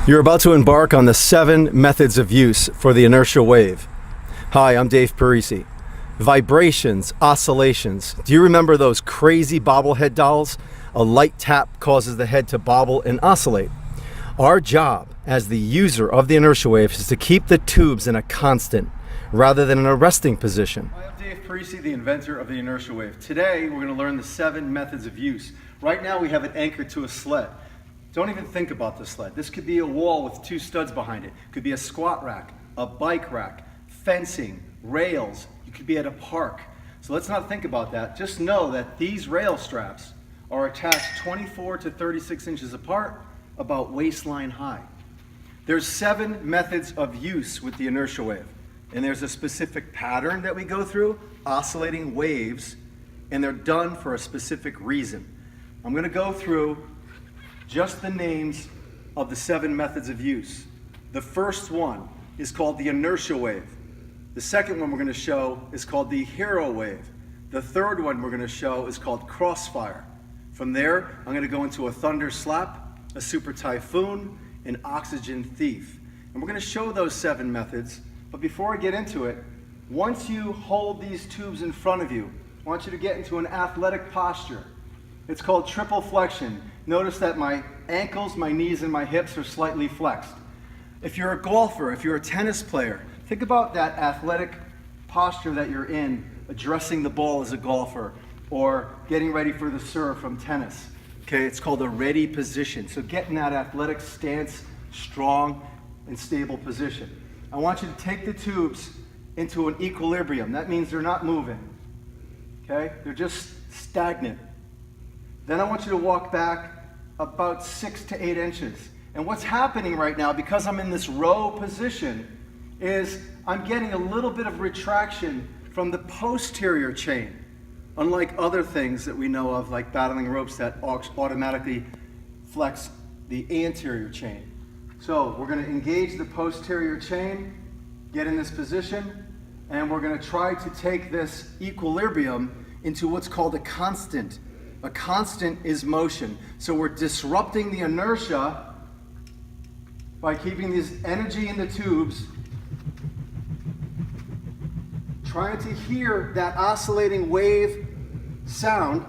You're about to embark on the 7 methods of use for the inertial wave. Hi, I'm Dave Parisi. Vibrations, oscillations. Do you remember those crazy bobblehead dolls? A light tap causes the head to bobble and oscillate. Our job as the user of the inertial wave is to keep the tubes in a constant rather than in a resting position. Hi, I'm Dave Parisi, the inventor of the inertial wave. Today, we're going to learn the 7 methods of use. Right now, we have it anchored to a sled. Don't even think about the sled. This could be a wall with 2 studs behind it. It could be a squat rack, a bike rack, fencing, rails. You could be at a park. So let's not think about that. Just know that these rail straps are attached 24 to 36 inches apart, about waistline high. There's 7 methods of use with the inertial wave. And there's a specific pattern that we go through, oscillating waves, and they're done for a specific reason. I'm going to go through just the names of the 7 methods of use. The first one is called the inertial wave. The second one we're going to show is called the hero wave. The third one we're going to show is called Crossfire. From there, I'm going to go into a thunder slap, a super typhoon, an oxygen thief. And we're going to show those 7 methods. But before I get into it, once you hold these tubes in front of you, I want you to get into an athletic posture. It's called triple flexion. Notice that my ankles, my knees, and my hips are slightly flexed. If you're a golfer, if you're a tennis player, think about that athletic posture that you're in, addressing the ball as a golfer, or getting ready for the serve from tennis. Okay, it's called a ready position. So get in that athletic stance, strong and stable position. I want you to take the tubes into an equilibrium. That means they're not moving. Okay, they're just stagnant. Then I want you to walk back about 6 to 8 inches. And what's happening right now, because I'm in this row position, is I'm getting a little bit of retraction from the posterior chain, unlike other things that we know of, like battling ropes that automatically flex the anterior chain. So we're going to engage the posterior chain, get in this position, and we're going to try to take this equilibrium into what's called a constant. A constant is motion. So we're disrupting the inertia by keeping this energy in the tubes, trying to hear that oscillating wave sound.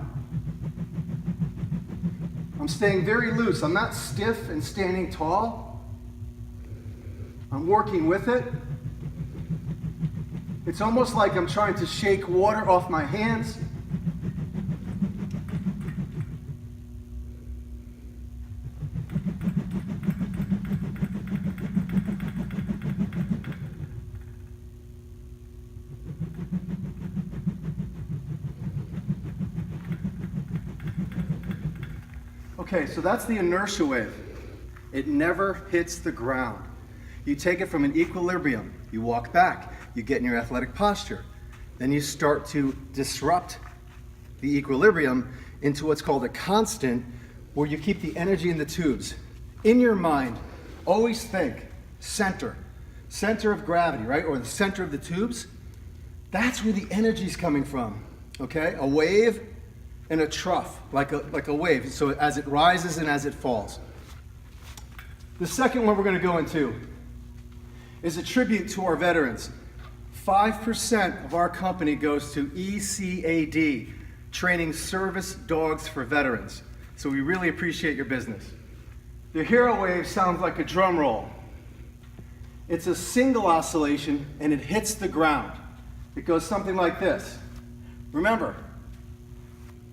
I'm staying very loose. I'm not stiff and standing tall. I'm working with it. It's almost like I'm trying to shake water off my hands. Okay, so that's the inertial wave. It never hits the ground. You take it from an equilibrium, you walk back, you get in your athletic posture. Then you start to disrupt the equilibrium into what's called a constant, where you keep the energy in the tubes. In your mind, always think center of gravity, right? Or the center of the tubes. That's where the energy's coming from, okay? A wave and a trough, like a wave, so as it rises and as it falls. The second one we're going to go into is a tribute to our veterans. 5% of our company goes to ECAD, training service dogs for veterans. So we really appreciate your business. The hero wave sounds like a drum roll. It's a single oscillation and it hits the ground. It goes something like this. Remember,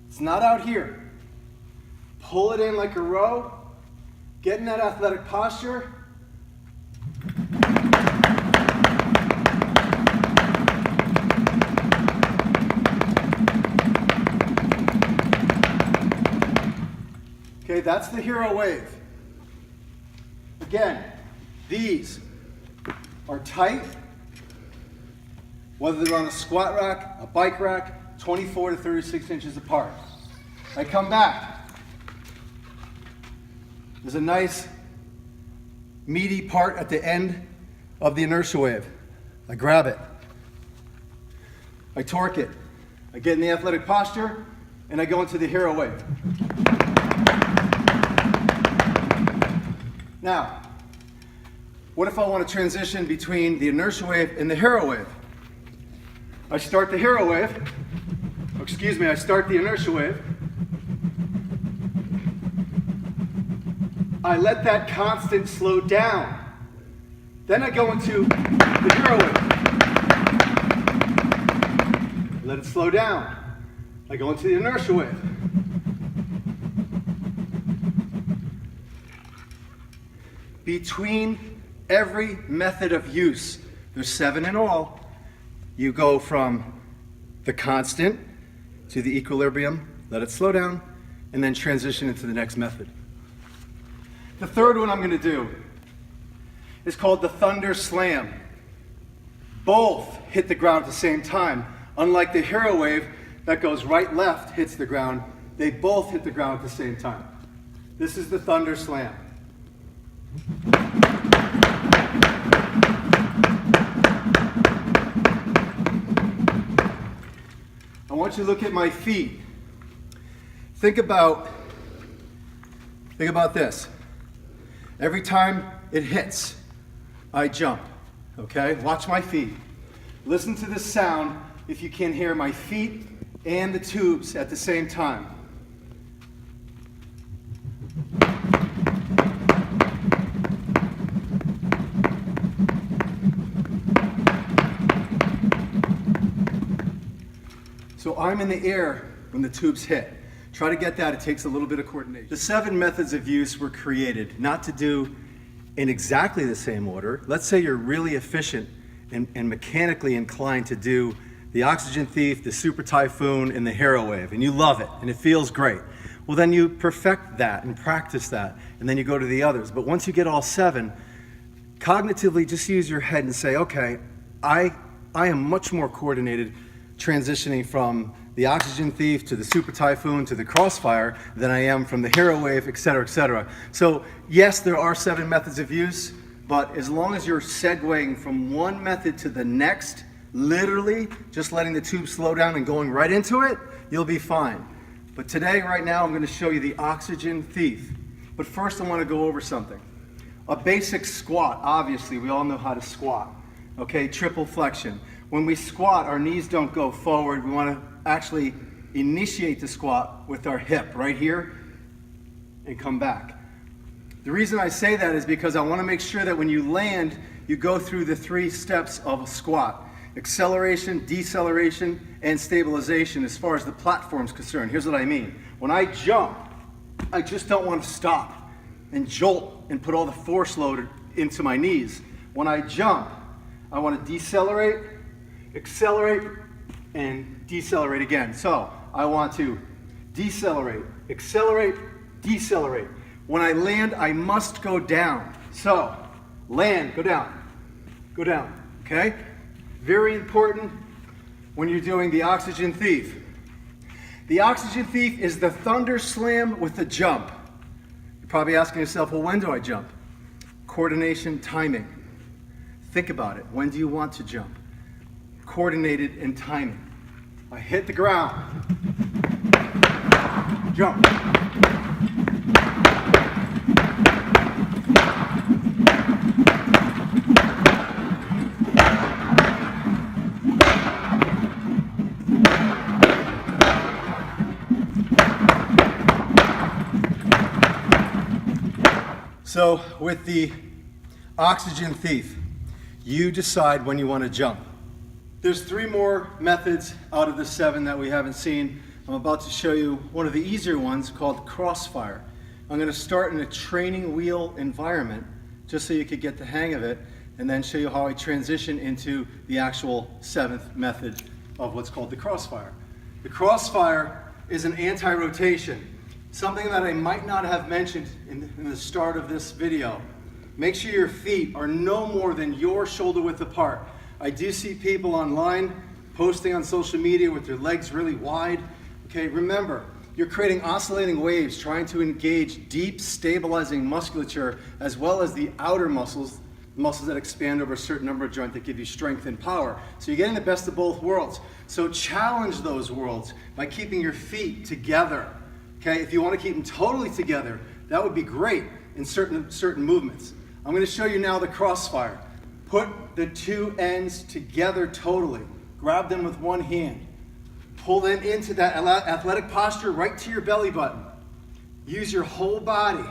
it's not out here. Pull it in like a row. Get in that athletic posture. Okay, that's the hero wave. Again, these are tight, whether they're on a squat rack, a bike rack, 24 to 36 inches apart. I come back. There's a nice meaty part at the end of the inertial wave. I grab it. I torque it. I get in the athletic posture, and I go into the hero wave. Now, What if I want to transition between the inertial wave and the hero wave? I start the hero wave, I start the inertial wave. I let that constant slow down. Then I go into the hero wave. Let it slow down. I go into the inertial wave. Between every method of use, there's 7 in all, you go from the constant to the equilibrium, let it slow down, and then transition into the next method. The third one I'm going to do is called the thunder slam. Both hit the ground at the same time. Unlike the hero wave that goes right, left, hits the ground, they both hit the ground at the same time. This is the thunder slam. I want you to look at my feet. Think about this. Every time it hits, I jump. Okay? Watch my feet. Listen to the sound if you can hear my feet and the tubes at the same time. So I'm in the air when the tubes hit. Try to get that, it takes a little bit of coordination. The 7 methods of use were created not to do in exactly the same order. Let's say you're really efficient and mechanically inclined to do the Oxygen Thief, the Super Typhoon, and the Hero Wave, and you love it, and it feels great. Well, then you perfect that and practice that, and then you go to the others. But once you get all 7, cognitively just use your head and say, okay, I am much more coordinated transitioning from the Oxygen Thief to the Super Typhoon to the Crossfire than I am from the Hero Wave, etc., etc. So yes, there are 7 methods of use, but as long as you're segueing from one method to the next, literally just letting the tube slow down and going right into it, you'll be fine. But today, right now, I'm going to show you the Oxygen Thief. But first, I want to go over something. A basic squat, obviously, we all know how to squat. Okay, triple flexion. When we squat, our knees don't go forward. We want to actually initiate the squat with our hip right here and come back. The reason I say that is because I want to make sure that when you land, you go through the 3 steps of a squat. Acceleration, deceleration, and stabilization as far as the platform is concerned. Here's what I mean. When I jump, I just don't want to stop and jolt and put all the force load into my knees. When I jump, I want to decelerate, accelerate, and decelerate again. So I want to decelerate, accelerate, decelerate. When I land, I must go down. So land, go down, okay? Very important when you're doing the Oxygen Thief. The Oxygen Thief is the thunder slam with the jump. You're probably asking yourself, well, when do I jump? Coordination, timing. Think about it. When do you want to jump? Coordinated and timing. I hit the ground. Jump. So with the Oxygen Thief, you decide when you want to jump. There's 3 more methods out of the 7 that we haven't seen. I'm about to show you one of the easier ones called Crossfire. I'm going to start in a training wheel environment just so you could get the hang of it, and then show you how I transition into the actual 7th method of what's called the Crossfire. The Crossfire is an anti-rotation, something that I might not have mentioned in the start of this video. Make sure your feet are no more than your shoulder width apart. I do see people online posting on social media with their legs really wide. Okay, remember, you're creating oscillating waves, trying to engage deep, stabilizing musculature, as well as the outer muscles that expand over a certain number of joints that give you strength and power. So you're getting the best of both worlds. So challenge those worlds by keeping your feet together. Okay, if you want to keep them totally together, that would be great in certain movements. I'm going to show you now the Crossfire. Put the two ends together totally. Grab them with one hand. Pull them into that athletic posture right to your belly button. Use your whole body.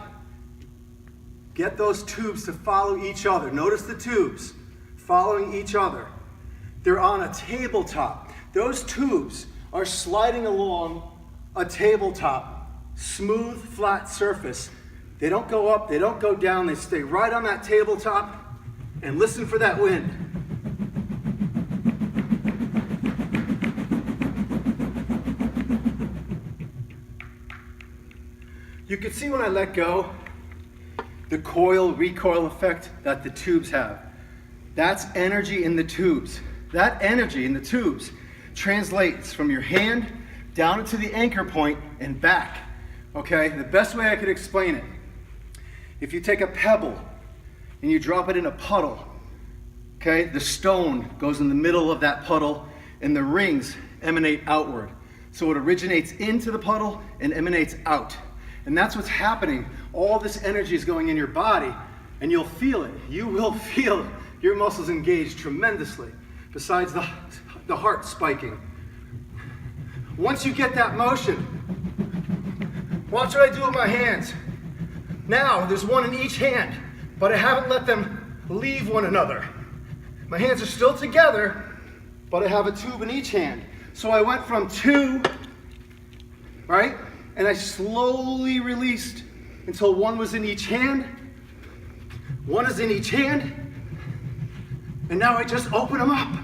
Get those tubes to follow each other. Notice the tubes following each other. They're on a tabletop. Those tubes are sliding along a tabletop, smooth, flat surface. They don't go up, they don't go down, they stay right on that tabletop, and listen for that wind. You can see when I let go, the recoil effect that the tubes have. That's energy in the tubes. That energy in the tubes translates from your hand down into the anchor point and back. Okay, the best way I could explain it, if you take a pebble and you drop it in a puddle, okay, the stone goes in the middle of that puddle and the rings emanate outward. So it originates into the puddle and emanates out. And that's what's happening. All this energy is going in your body and you'll feel it. You will feel it. Your muscles engage tremendously, besides the heart spiking. Once you get that motion, watch what I do with my hands. Now, there's one in each hand, but I haven't let them leave one another. My hands are still together, but I have a tube in each hand. So I went from two, right? And I slowly released until one was in each hand. One is in each hand. And now I just open them up.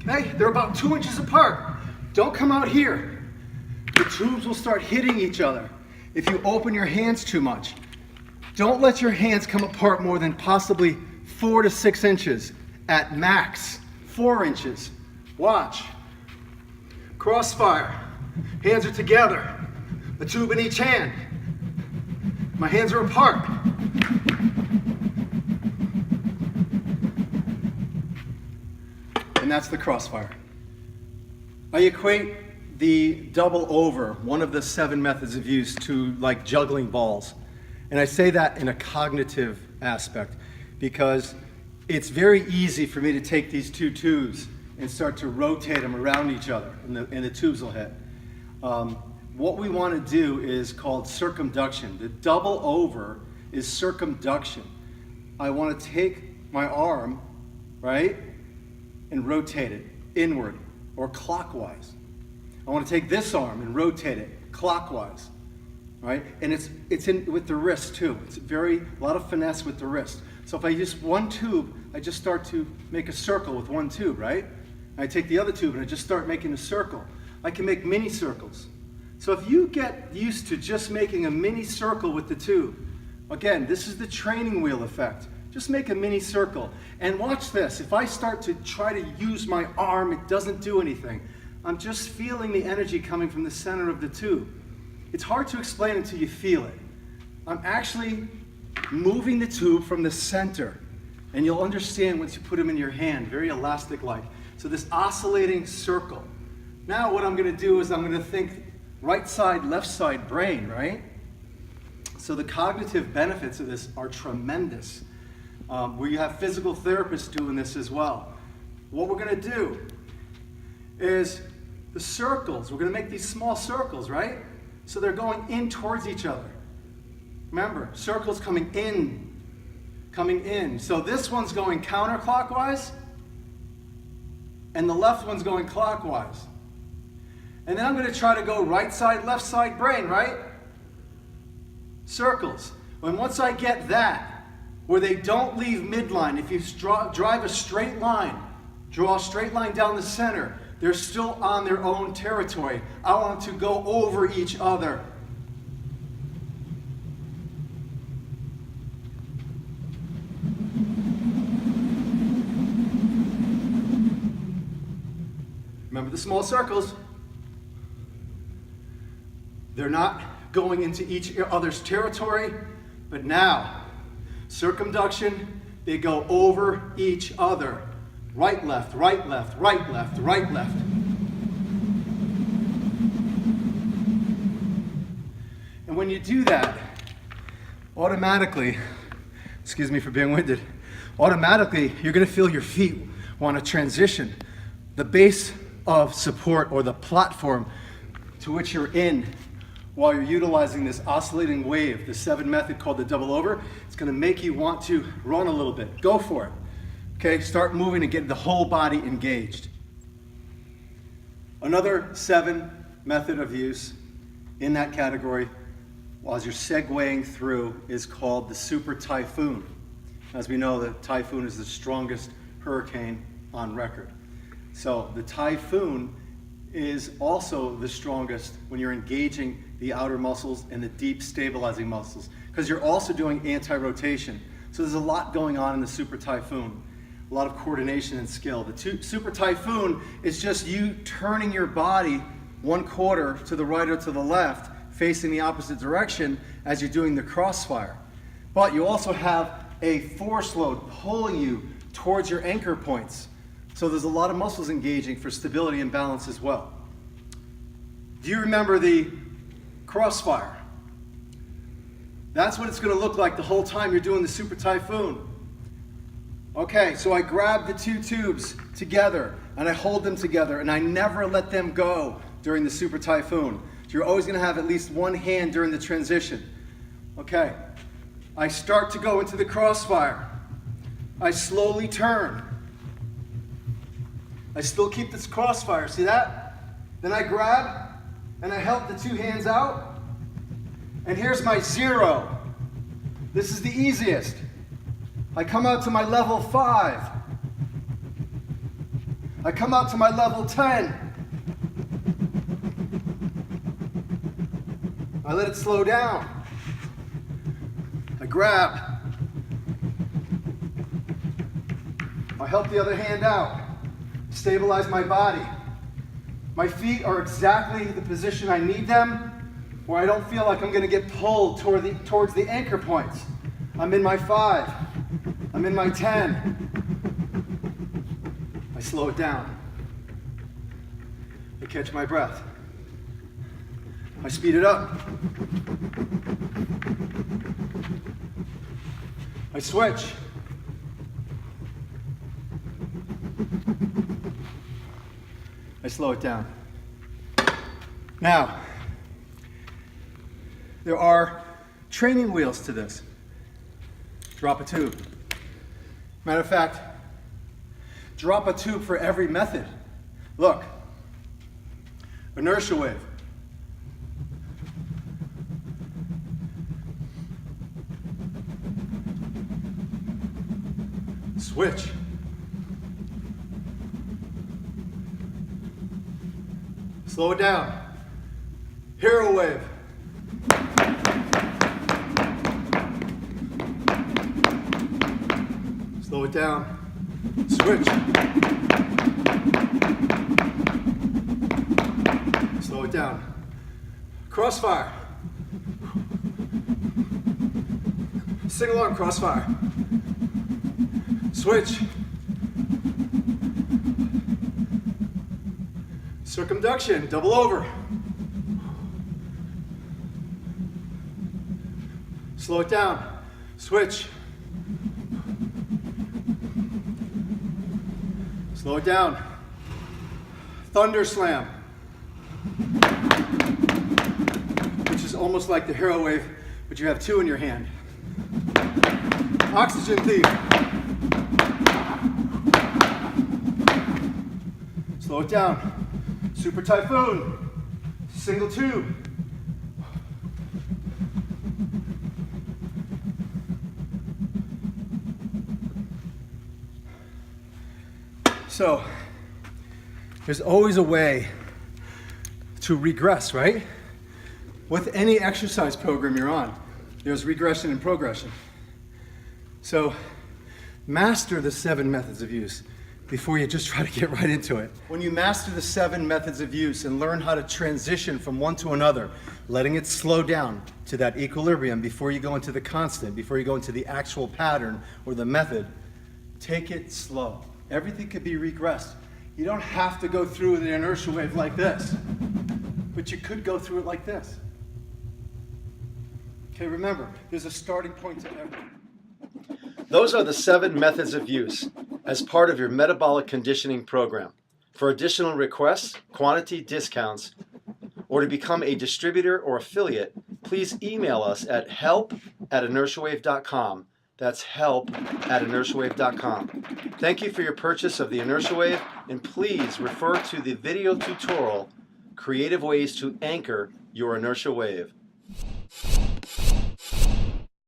Okay? They're about 2 inches apart. Don't come out here. The tubes will start hitting each other if you open your hands too much. Don't let your hands come apart more than possibly 4 to 6 inches at max. 4 inches. Watch. Crossfire. Hands are together. A tube in each hand. My hands are apart. And that's the Crossfire. I equate the double over, one of the 7 methods of use, to like juggling balls. And I say that in a cognitive aspect because it's very easy for me to take these two tubes and start to rotate them around each other, and the tubes will hit. What we want to do is called circumduction. The double over is circumduction. I want to take my arm, right, and rotate it inward or clockwise. I want to take this arm and rotate it clockwise, right? And it's in with the wrist too. It's a lot of finesse with the wrist. So if I use one tube, I just start to make a circle with one tube, right? And I take the other tube and I just start making a circle. I can make mini circles. So if you get used to just making a mini circle with the tube, again, this is the training wheel effect. Just make a mini circle. And watch this. If I start to try to use my arm, it doesn't do anything. I'm just feeling the energy coming from the center of the tube. It's hard to explain until you feel it. I'm actually moving the tube from the center. And you'll understand once you put them in your hand, very elastic-like. So this oscillating circle. Now what I'm going to do is I'm going to think right side, left side brain, right? So the cognitive benefits of this are tremendous. Where you have physical therapists doing this as well. What we're going to do is the circles. We're going to make these small circles, right? So they're going in towards each other. Remember, circles coming in. So this one's going counterclockwise, and the left one's going clockwise. And then I'm going to try to go right side, left side brain, right? Circles. And once I get that, where they don't leave midline, if you drive a straight line, draw a straight line down the center, they're still on their own territory. I want to go over each other. Remember the small circles. They're not going into each other's territory, but now, circumduction, they go over each other. Right, left, right, left, right, left, right, left. And when you do that, automatically, excuse me for being winded, automatically you're going to feel your feet want to transition. The base of support, or the platform to which you're in while you're utilizing this oscillating wave, the 7 method called the double over, it's going to make you want to run a little bit. Go for it. Okay, start moving and get the whole body engaged. Another 7 method of use in that category, as you're segueing through, is called the Super Typhoon. As we know, the typhoon is the strongest hurricane on record. So the typhoon is also the strongest when you're engaging the outer muscles and the deep stabilizing muscles, because you're also doing anti-rotation. So there's a lot going on in the Super Typhoon, a lot of coordination and skill. The Super Typhoon is just you turning your body 1/4 to the right or to the left, facing the opposite direction as you're doing the Crossfire. But you also have a force load pulling you towards your anchor points. So there's a lot of muscles engaging for stability and balance as well. Do you remember the Crossfire? That's what it's going to look like the whole time you're doing the Super Typhoon. Okay, so I grab the 2 tubes together and I hold them together and I never let them go during the Super Typhoon. So you're always going to have at least one hand during the transition. Okay, I start to go into the Crossfire. I slowly turn. I still keep this Crossfire, see that? Then I grab and I help the 2 hands out. And here's my 0. This is the easiest. I come out to my level 5. I come out to my level 10. I let it slow down. I grab. I help the other hand out. Stabilize my body. My feet are exactly the position I need them, where I don't feel like I'm going to get pulled towards the anchor points. I'm in my 5. I'm in my 10. I slow it down. I catch my breath. I speed it up. I switch. I slow it down. Now, there are training wheels to this. Drop a tube. Matter of fact, drop a tube for every method. Look, inertial wave. Switch. Slow it down. Hero wave. Slow it down. Switch. Slow it down. Crossfire. Single arm crossfire. Switch. Circumduction, double over. Slow it down. Switch. Slow it down. Thunder slam, which is almost like the hero wave, but you have 2 in your hand. Oxygen thief. Slow it down. Super Typhoon. Single tube. So, there's always a way to regress, right? With any exercise program you're on, there's regression and progression. So, master the 7 methods of use before you just try to get right into it. When you master the 7 methods of use and learn how to transition from one to another, letting it slow down to that equilibrium before you go into the constant, before you go into the actual pattern or the method, take it slow. Everything could be regressed. You don't have to go through the inertial wave like this, but you could go through it like this. Okay, remember, there's a starting point to everything. Those are the 7 methods of use as part of your metabolic conditioning program. For additional requests, quantity discounts, or to become a distributor or affiliate, please email us at help@inertiawave.com. That's help@inertiawave.com. Thank you for your purchase of the Inertial Wave, and please refer to the video tutorial, Creative Ways to Anchor Your Inertial Wave.